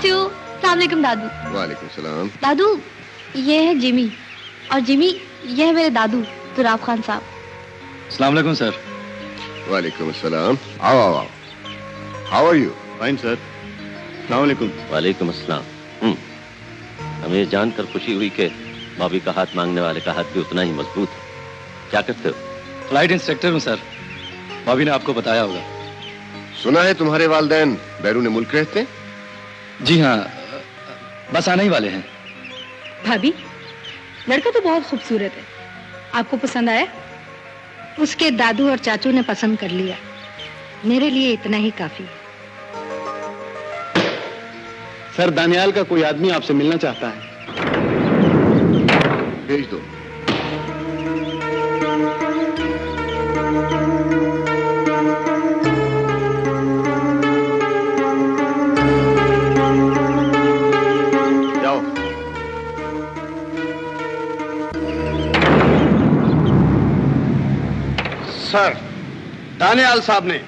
चाचू, अस्सलाम वालेकुम दादू। वालेकुम सलाम। दादू, ये है जिमी, और जिमी ये है मेरे दादू तुराब खान साहब। अस्सलाम वालेकुम सर। वालेकुम सलाम। आओ आओ आओ। How are you? Fine sir. अस्सलाम वालेकुम। वालेकुम अस्सलाम। हमें जानकर खुशी हुई कि भाभी का हाथ मांगने वाले का हाथ भी उतना ही मजबूत है। क्या करते हो? फ्लाइट इंस्ट्रक्टर हूँ सर। भाभी ने आपको बताया होगा। सुना है तुम्हारे वालिदैन बैरून मुल्क रहते हैं? जी हाँ, बस आने ही वाले हैं। भाभी, लड़का तो बहुत खूबसूरत है, आपको पसंद आया? उसके दादू और चाचू ने पसंद कर लिया, मेरे लिए इतना ही काफी। सर, दानियाल का कोई आदमी आपसे मिलना चाहता है। भेज दो। सर, दानियाल साहब ने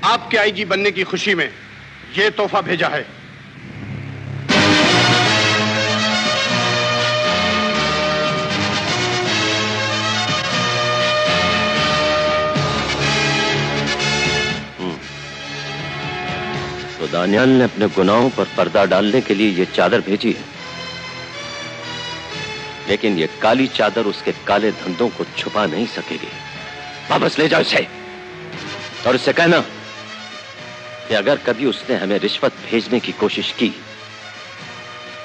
आपके आईजी बनने की खुशी में ये तोहफा भेजा है। तो दानियाल ने अपने गुनाहों पर पर्दा डालने के लिए ये चादर भेजी है, लेकिन ये काली चादर उसके काले धंधों को छुपा नहीं सकेगी। वापस ले जाओ इसे और उससे कहना कि अगर कभी उसने हमें रिश्वत भेजने की कोशिश की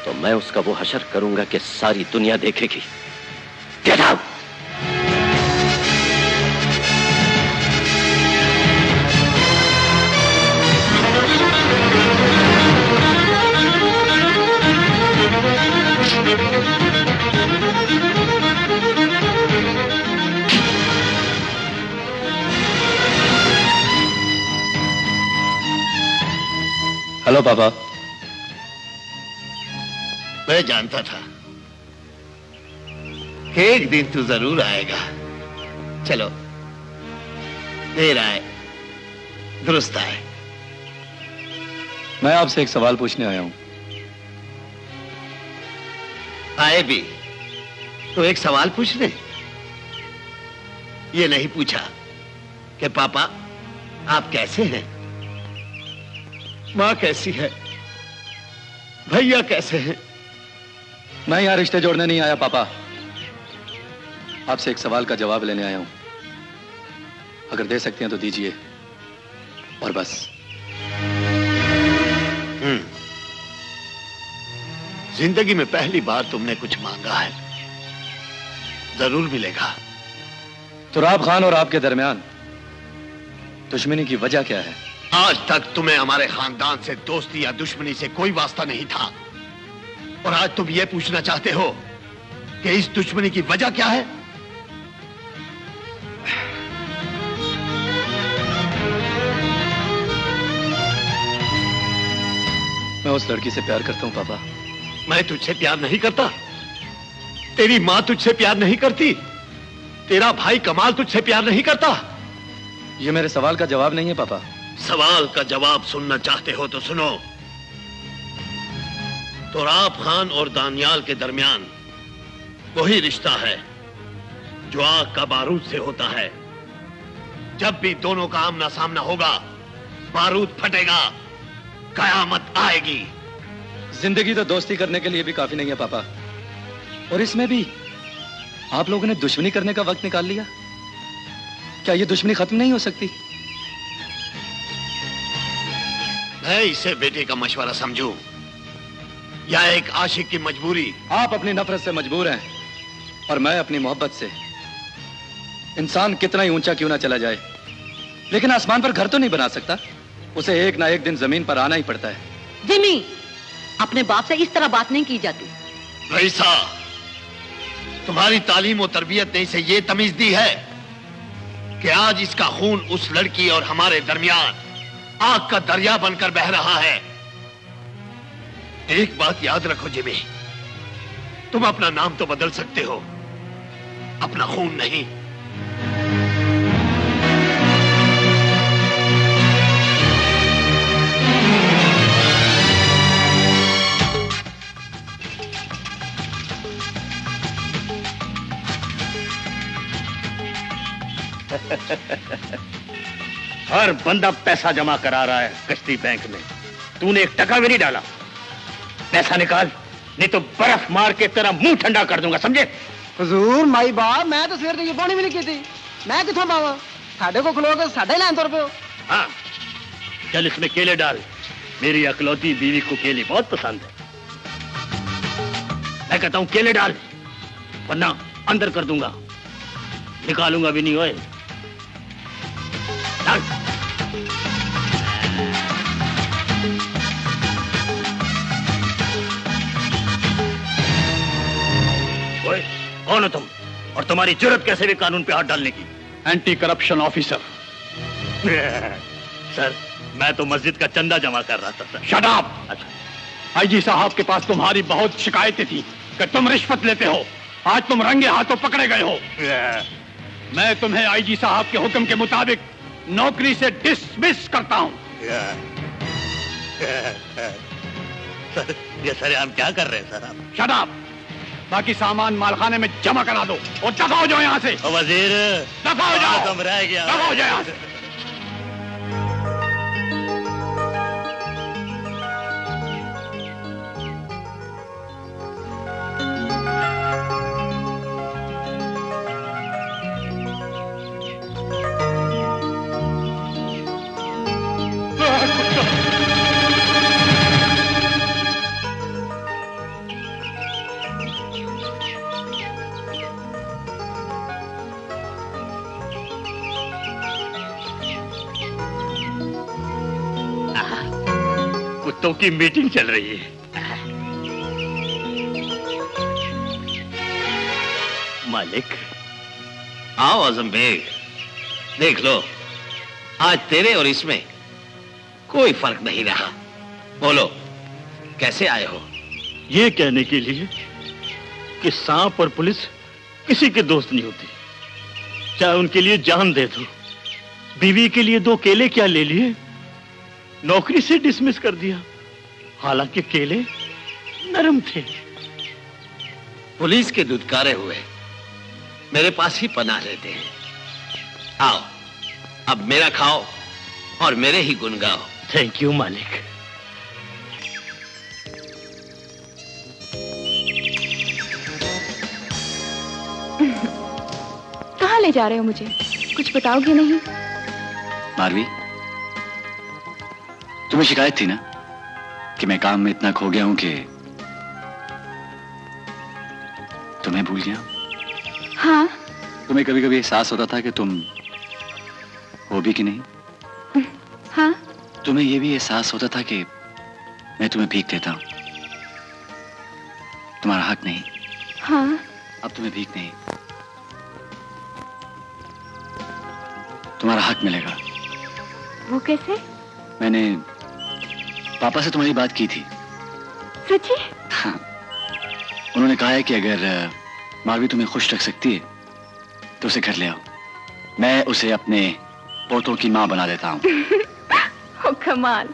तो मैं उसका वो हशर करूंगा कि सारी दुनिया देखेगी। Get out. हेलो पापा। मैं जानता था एक दिन तू जरूर आएगा। चलो, देर आए दुरुस्त आए। मैं आपसे एक सवाल पूछने आया हूं। आए भी तो एक सवाल पूछने? ये नहीं पूछा कि पापा आप कैसे हैं, माँ कैसी है, भैया कैसे हैं? मैं यहां रिश्ते जोड़ने नहीं आया पापा, आपसे एक सवाल का जवाब लेने आया हूं। अगर दे सकते हैं तो दीजिए, और बस। जिंदगी में पहली बार तुमने कुछ मांगा है, जरूर मिलेगा। तुराब खान और आपके दरमियान दुश्मनी की वजह क्या है? आज तक तुम्हें हमारे खानदान से दोस्ती या दुश्मनी से कोई वास्ता नहीं था, और आज तुम ये पूछना चाहते हो कि इस दुश्मनी की वजह क्या है? मैं उस लड़की से प्यार करता हूं पापा। मैं तुझसे प्यार नहीं करता, तेरी माँ तुझसे प्यार नहीं करती, तेरा भाई कमाल तुझसे प्यार नहीं करता। ये मेरे सवाल का जवाब नहीं है पापा। सवाल का जवाब सुनना चाहते हो तो सुनो। तुराब खान और दानियाल के दरमियान वही रिश्ता है जो आग का बारूद से होता है। जब भी दोनों का आमना सामना होगा, बारूद फटेगा, कयामत आएगी। जिंदगी तो दोस्ती करने के लिए भी काफी नहीं है पापा, और इसमें भी आप लोगों ने दुश्मनी करने का वक्त निकाल लिया। क्या ये दुश्मनी खत्म नहीं हो सकती? मैं इसे बेटे का मशवरा समझूं या एक आशिक की मजबूरी? आप अपनी नफरत से मजबूर हैं और मैं अपनी मोहब्बत से। इंसान कितना ही ऊंचा क्यों ना चला जाए, लेकिन आसमान पर घर तो नहीं बना सकता। उसे एक ना एक दिन जमीन पर आना ही पड़ता है। जिमी, अपने बाप से इस तरह बात नहीं की जाती। रईसा, तुम्हारी तालीम और तरबियत ने इसे ये तमीज दी है कि आज इसका खून उस लड़की और हमारे दरमियान आग का दरिया बनकर बह रहा है। एक बात याद रखो जिमी, तुम अपना नाम तो बदल सकते हो, अपना खून नहीं। हर बंदा पैसा जमा करा रहा है कश्ती बैंक में, तूने 1 टका भी नहीं डाला। पैसा निकाल, नहीं तो बर्फ मार के तेरा मुंह ठंडा कर दूंगा, समझे? हुजूर माई बाप, मैं तो सवेर दी पानी भी नहीं की, मैं किथों पावा? साडे को खलो के साडे लैन तुर पियो। हाँ, चल इसमें केले डाल, मेरी अकलौती बीवी को केले बहुत पसंद है। मैं कहता हूं केले डाल, वरना अंदर कर दूंगा, निकालूंगा भी नहीं। ओए डाल। ओए, कौन हो तुम और तुम्हारी जुर्रत कैसे भी कानून पे हाथ डालने की? Anti corruption officer. सर, मैं तो मस्जिद का चंदा जमा कर रहा था सर। Shut up. अच्छा, आईजी साहब के पास तुम्हारी बहुत शिकायतें थी कि तुम रिश्वत लेते हो। आज तुम रंगे हाथों पकड़े गए हो। मैं तुम्हें आईजी साहब के हुक्म के मुताबिक नौकरी से डिसमिस करता हूं। सर, ये सर हम क्या कर रहे हैं सर? आप शट अप। बाकी सामान मालखाने में जमा करा दो और दफा हो जाओ यहाँ से। वजीर, दफा हो जाओ। तुम रह गया। दफा हो जाओ यहाँ से। कुत्तों की मीटिंग चल रही है। मालिक, आओ आजम बेग, देख लो, आज तेरे और इसमें कोई फर्क नहीं रहा। बोलो, कैसे आए हो? ये कहने के लिए कि सांप और पुलिस किसी के दोस्त नहीं होती, चाहे उनके लिए जान दे दो। बीवी के लिए 2 केले क्या ले लिए, नौकरी से डिसमिस कर दिया, हालांकि केले नरम थे। पुलिस के दुत्कारे हुए मेरे पास ही पनाह लेते हैं। आओ, अब मेरा खाओ और मेरे ही गुन गाओ। थैंक यू मालिक। कहाँ ले जा रहे हो मुझे? कुछ बताओगे नहीं? मारवी, तुम्हें शिकायत थी ना कि मैं काम में इतना खो गया हूं कि तुम्हें भूल गया। हाँ। तुम्हें कभी कभी एहसास होता था कि तुम हो भी कि नहीं? हाँ। तुम्हें यह भी एहसास होता था कि मैं तुम्हें भीख देता हूं, तुम्हारा हक नहीं। हाँ। अब तुम्हें भीख नहीं, तुम्हारा हक मिलेगा। वो कैसे? मैंने पापा से तुम्हारी बात की थी। सच्ची? हाँ। उन्होंने कहा है कि अगर मारवी तुम्हें खुश रख सकती है तो उसे घर ले आओ। मैं उसे अपने पोतों की माँ बना देता हूँ। ओ कमाल।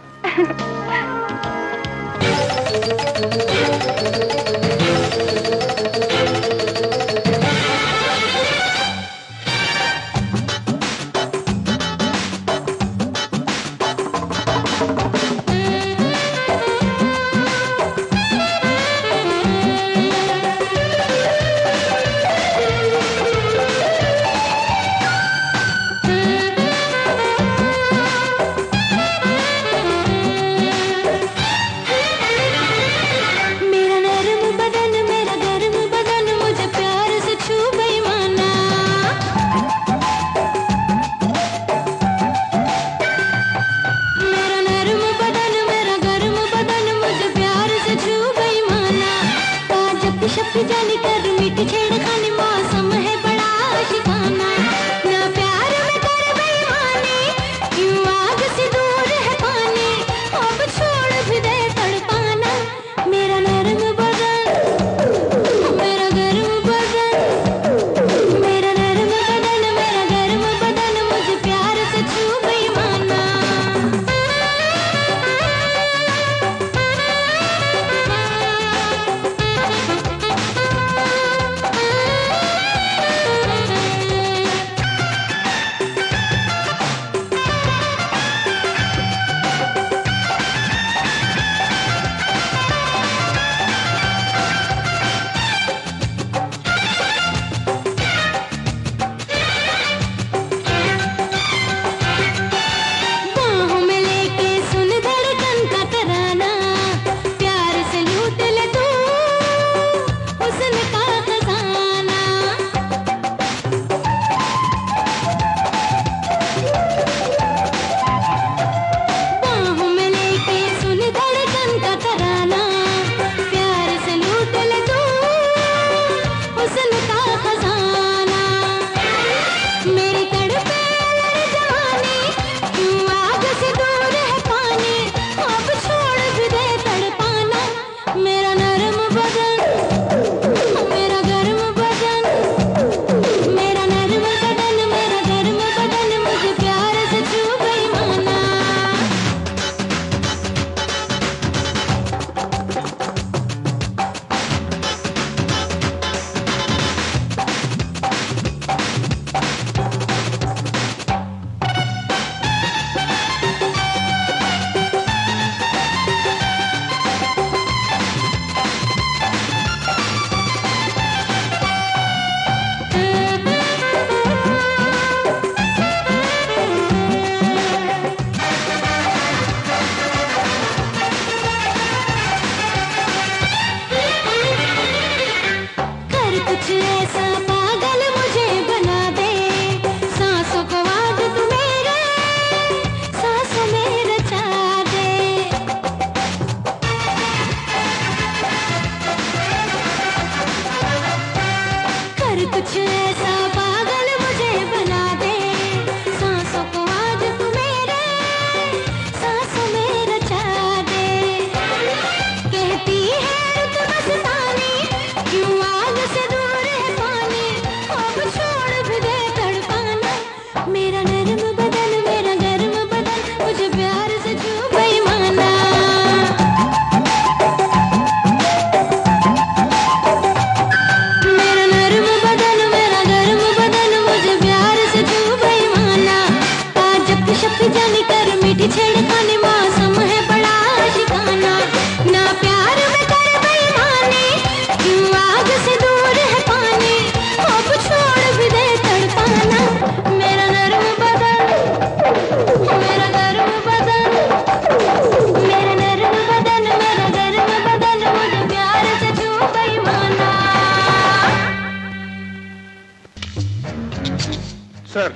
सर,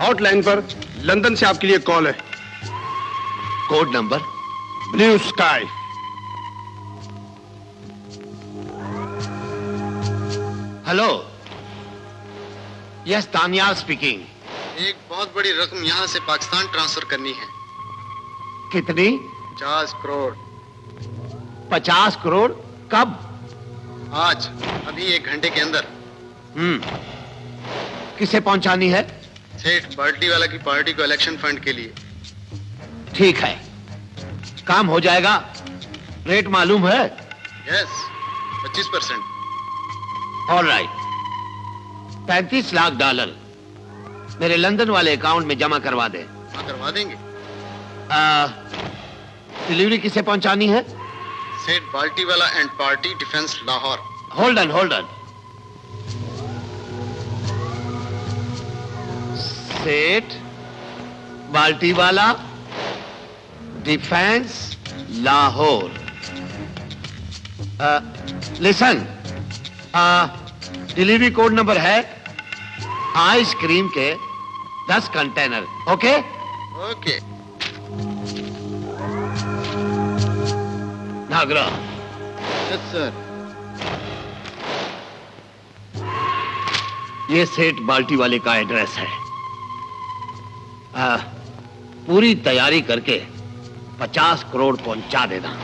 आउटलाइन पर लंदन से आपके लिए कॉल है। Code number blue sky. Hello, yes Daniyal speaking. एक बहुत बड़ी रकम यहाँ से पाकिस्तान ट्रांसफर करनी है। कितनी? 50 करोड़। 50 करोड़? कब? आज, अभी 1 घंटे के अंदर। किसे पहुंचानी है? सेठ पार्टी वाला की पार्टी को इलेक्शन फंड के लिए। ठीक है, काम हो जाएगा। रेट मालूम है? यस, 25%। ऑलराइट, 35 लाख डॉलर मेरे लंदन वाले अकाउंट में जमा करवा दे। हाँ, करवा देंगे। डिलीवरी किसे पहुंचानी है? सेठ पार्टी वाला and party defence Lahore. Hold on. Seth बाल्टी वाला defence Lahore. Listen, delivery code number है आइसक्रीम के 10 container. Okay okay. Nagra. Yes sir. ये सेठ बाल्टी वाले का एड्रेस है। पूरी तैयारी करके 50 करोड़ पहुंचा देना।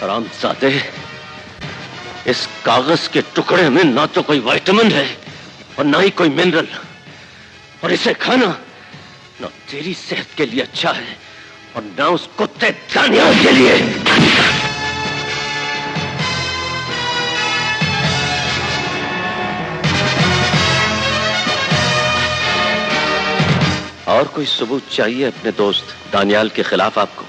हरामजादे, इस कागज के टुकड़े में ना तो कोई विटामिन है और ना ही कोई मिनरल, और इसे खाना ना तेरी सेहत के लिए अच्छा है और ना उस कुत्ते दानियाल के लिए। और कोई सबूत चाहिए अपने दोस्त दानियाल के खिलाफ आपको?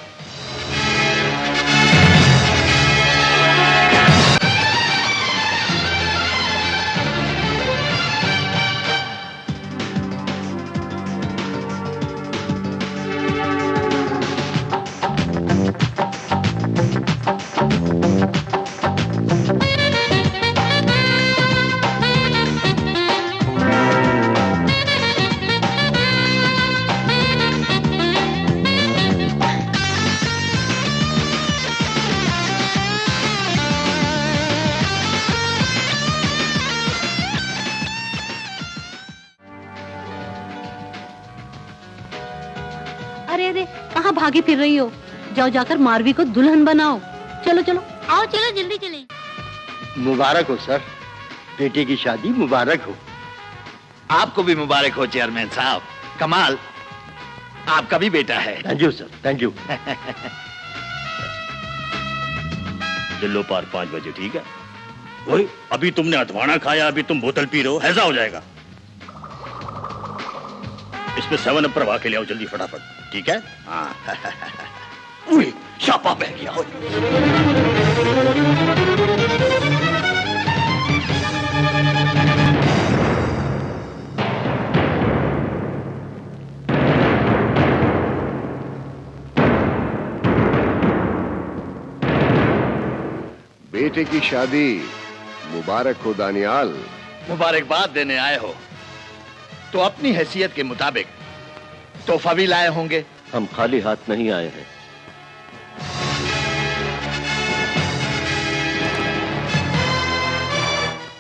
अरे कहाँ भागी फिर रही हो? जाओ जाकर मारवी को दुल्हन बनाओ। चलो चलो आओ, चलो जल्दी चलें। मुबारक हो सर, बेटे की शादी मुबारक हो। आपको भी मुबारक हो चेयरमैन साहब। कमाल, आपका भी बेटा है। Thank you sir, thank you. दिल्लो पार 5 बजे, ठीक है? वही अभी तुमने अधवाना खाया, अभी तुम बोतल पी रहे हो, हैजा हो जाएगा। इसमें 7 अप प्रभा के ले आओ जल्दी फटाफट, ठीक है? हाँ। छापा बह गया। बेटे की शादी मुबारक हो दानियाल। मुबारकबाद देने आए हो तो अपनी हैसियत के मुताबिक तोहफा भी लाए होंगे। हम खाली हाथ नहीं आए हैं।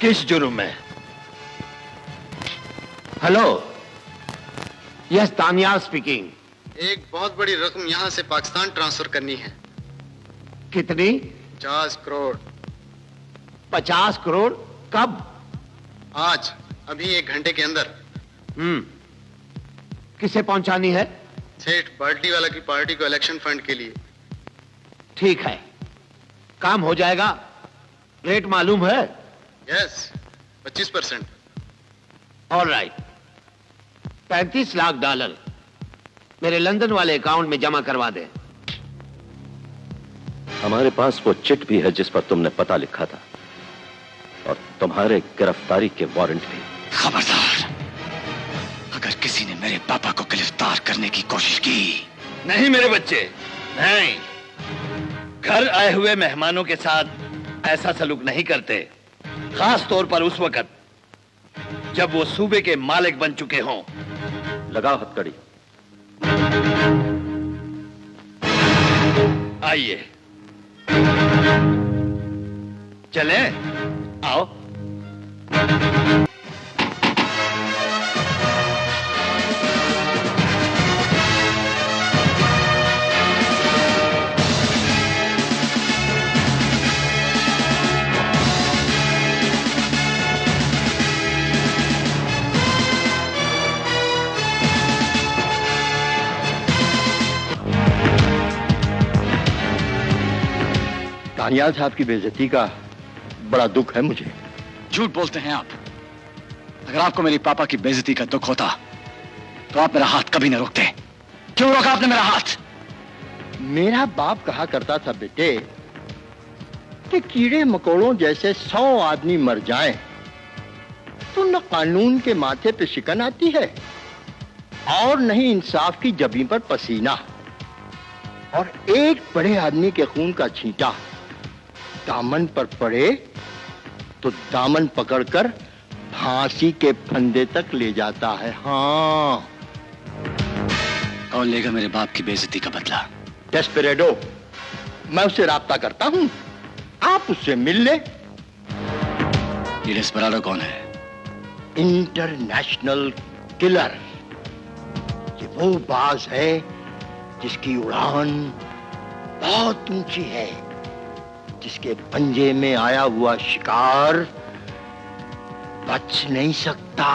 किस जुर्म में? Hello, yes Daniyal speaking. एक बहुत बड़ी रकम यहाँ से पाकिस्तान ट्रांसफर करनी है। कितनी? 50 करोड़। 50 करोड़? कब? आज, अभी 1 घंटे के अंदर। किसे पहुंचानी है? सेठ बाल्टीवाला की पार्टी को इलेक्शन फंड के लिए। ठीक है, काम हो जाएगा। रेट मालूम है? यस, 25%। ऑलराइट, 35 लाख डॉलर मेरे लंदन वाले अकाउंट में जमा करवा दे। हमारे पास वो चिट भी है जिस पर तुमने पता लिखा था, और तुम्हारे गिरफ्तारी के वारंट भी। खबरदार, अगर किसी ने मेरे पापा को गिरफ्तार करने की कोशिश की। नहीं मेरे बच्चे, नहीं। घर आए हुए मेहमानों के साथ ऐसा सलूक नहीं करते, खास तौर पर उस वक्त जब वो सूबे के मालिक बन चुके हों। लगाओ हथकड़ी। आइए चले, आओ। दानियाल साहब की बेइज्जती का बड़ा दुख है मुझे। झूठ बोलते हैं आप। अगर आपको मेरी पापा की बेइज्जती का दुख होता तो आप मेरा हाथ कभी न रोकते। क्यों रोका आपने मेरा हाथ? मेरा बाप कहा करता था बेटे कि कीड़े मकोड़ों जैसे 100 आदमी मर जाएं तो न कानून के माथे पे शिकन आती है और नहीं इंसाफ की जबीं पर पसीना, और एक बड़े आदमी के खून का छींटा दामन पर पड़े तो दामन पकड़कर फांसी के फंदे तक ले जाता है। हाँ, कौन लेगा मेरे बाप की बेइज्जती का बदला? डेस्पेरेडो, मैं उससे राब्ता करता हूं, आप उससे मिल ले। ये डेस्पेराडो कौन है? International killer. ये वो बाज है जिसकी उड़ान बहुत ऊंची है, जिसके पंजे में आया हुआ शिकार बच नहीं सकता।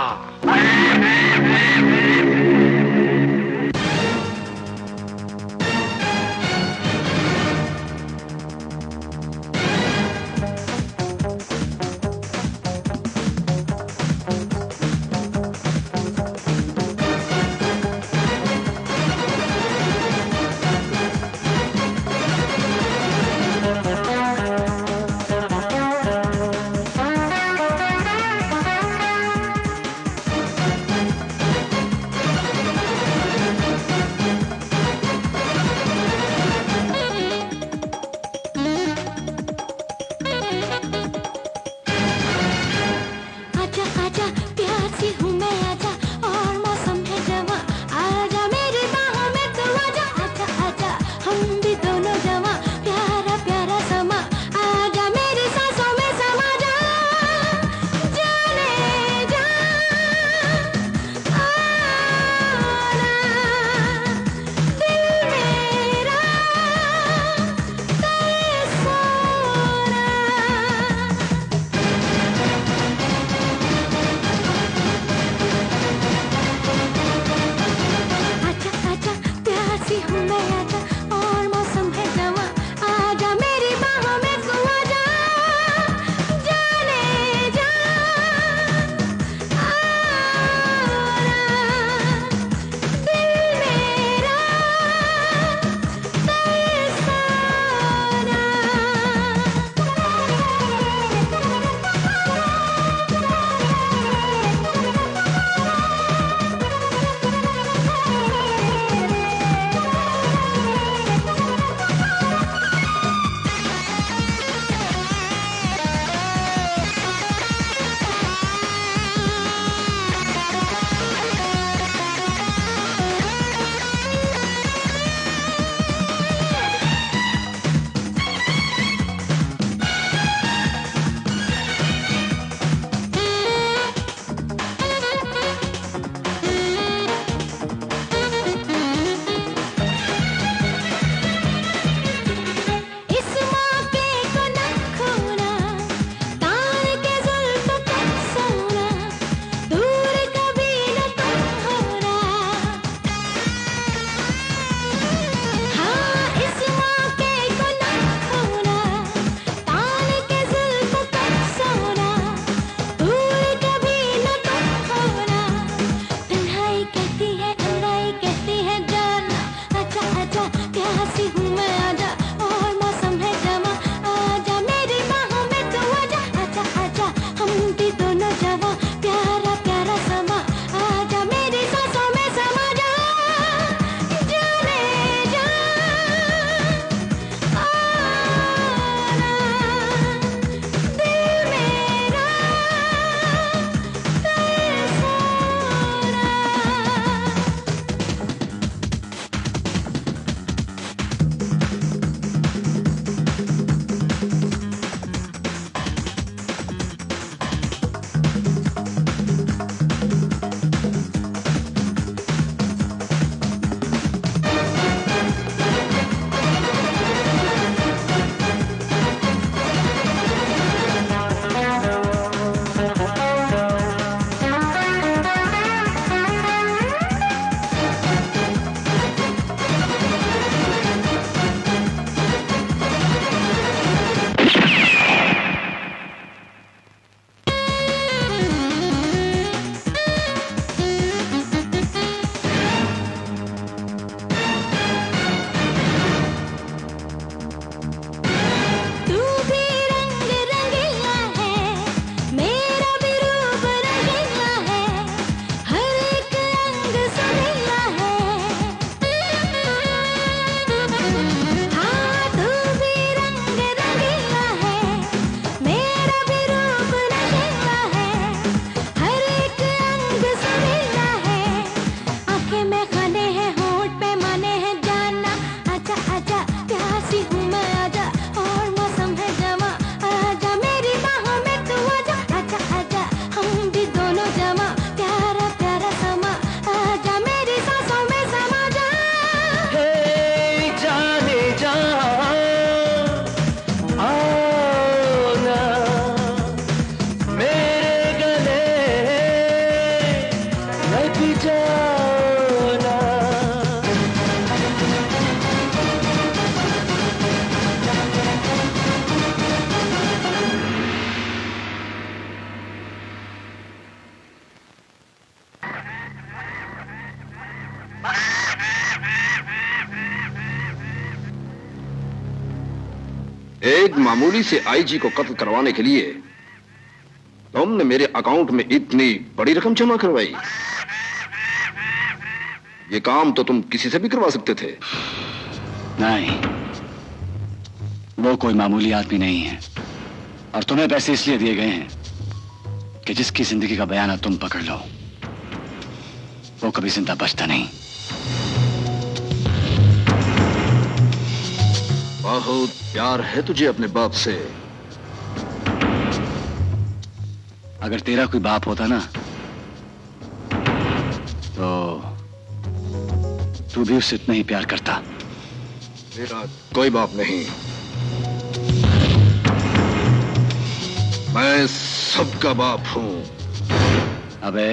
मामूली से आईजी को कत्ल करवाने के लिए तुमने मेरे अकाउंट में इतनी बड़ी रकम जमा करवाई। ये काम तो तुम किसी से भी करवा सकते थे। नहीं, वो कोई मामूली आदमी नहीं है, और तुम्हें पैसे इसलिए दिए गए हैं कि जिसकी जिंदगी का बयाना तुम पकड़ लो, वो कभी जिंदा बचता नहीं। बहुत प्यार है तुझे अपने बाप से। अगर तेरा कोई बाप होता ना, तो तू भी उससे इतना ही प्यार करता। मेरा कोई बाप नहीं, मैं सबका बाप हूं। अबे,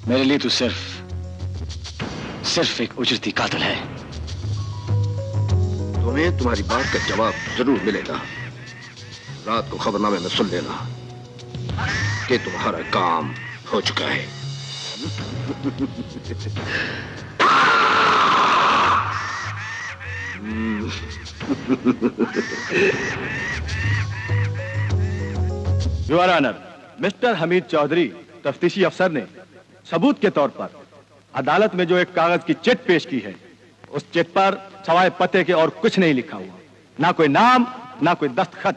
मेरे लिए तू सिर्फ एक उजरती कातिल है। तुम्हें तुम्हारी बात का जवाब जरूर मिलेगा। रात को खबरनामे में सुन लेना कि तुम्हारा काम हो चुका है। Your honour, mister Hamid Chaudhry तफ्तीशी अफसर ने सबूत के तौर पर अदालत में जो एक कागज की चिट पेश की है, उस चिट पर सवाए पते के और कुछ नहीं लिखा हुआ, ना कोई नाम, ना कोई दस्तखत।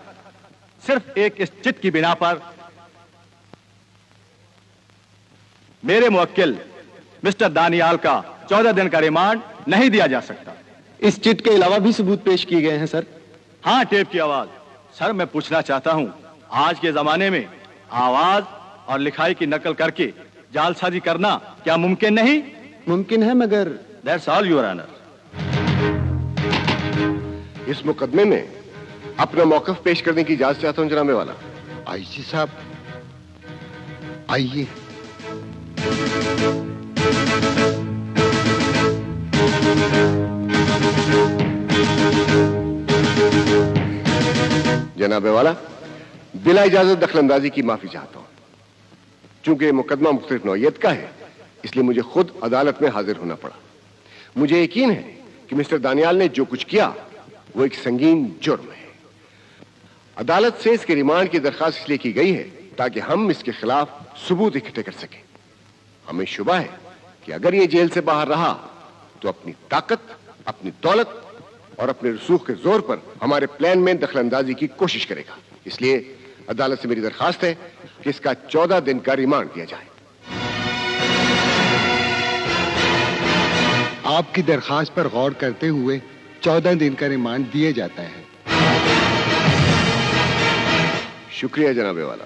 सिर्फ एक इस चिट की बिना पर मेरे मुवक्किल मिस्टर दानियाल का 14 दिन का रिमांड नहीं दिया जा सकता। इस चिट के अलावा भी सबूत पेश किए गए हैं सर। हाँ, टेप की आवाज। सर, मैं पूछना चाहता हूं, आज के जमाने में आवाज और लिखाई की नकल करके जालसाजी करना क्या मुमकिन नहीं? मुमकिन है, मगर दैट्स ऑल योर ऑनर। इस मुकदमे में अपना मौकफ पेश करने की इजाजत चाहता हूं जनाबे वाला। आईजी साहब, आइए। जनाबे वाला, बिला इजाजत दखलंदाजी की माफी चाहता हूं। चूंकि मुकदमा मुख्तलिफ नौइयत का है, इसलिए मुझे खुद अदालत में हाजिर होना पड़ा। मुझे यकीन है कि मिस्टर दानियाल ने जो कुछ किया वो एक संगीन जुर्म है। अदालत से इसके रिमांड की दरखास्त इसलिए की गई है ताकि हम इसके खिलाफ सबूत इकट्ठे कर सकें। हमें शुबा है कि अगर ये जेल से बाहर रहा तो अपनी ताकत, अपनी दौलत और अपने रसूख के जोर पर हमारे प्लान में दखलंदाजी की कोशिश करेगा। इसलिए अदालत से मेरी दरखास्त है कि इसका 14 दिन का रिमांड दिया जाए। आपकी दरखास्त पर गौर करते हुए 14 दिन का रिमांड दिया जाता है। शुक्रिया जनाबे वाला।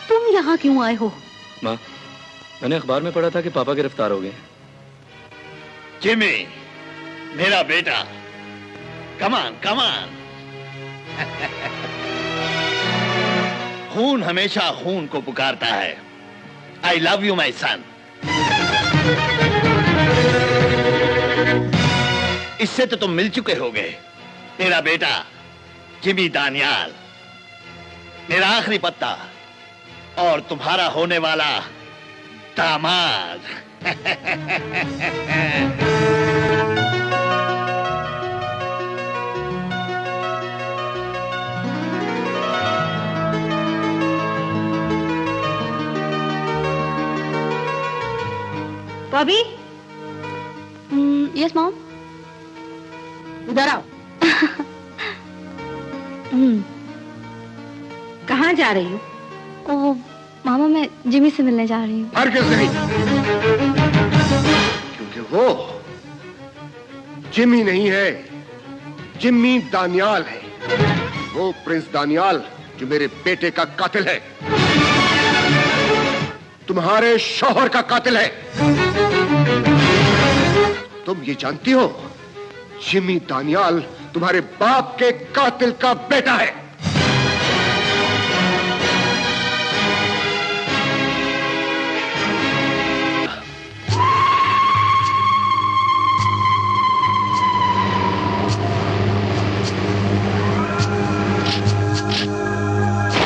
तुम यहाँ क्यों आए हो? माँ, मैंने अखबार में पढ़ा था कि पापा गिरफ्तार हो गए। जिमी, मेरा बेटा, कमान कमान। खून हमेशा खून को पुकारता है। आई लव यू माई सन। इससे तो तुम मिल चुके होगे। तेरा बेटा जिमी दानियाल, मेरा आखिरी पत्ता, और तुम्हारा होने वाला दामाद। Bobby, yes mom. उधर आओ। कहाँ जा रही हो? ओ मामा, मैं जिमी से मिलने जा रही हूँ। हरगिज़ नहीं, क्योंकि वो जिमी नहीं है, जिम्मी दानियाल है। वो प्रिंस दानियाल जो मेरे बेटे का कातिल है, तुम्हारे शौहर का कातिल है। तुम ये जानती हो, जिमी दानियाल तुम्हारे बाप के कातिल का बेटा है।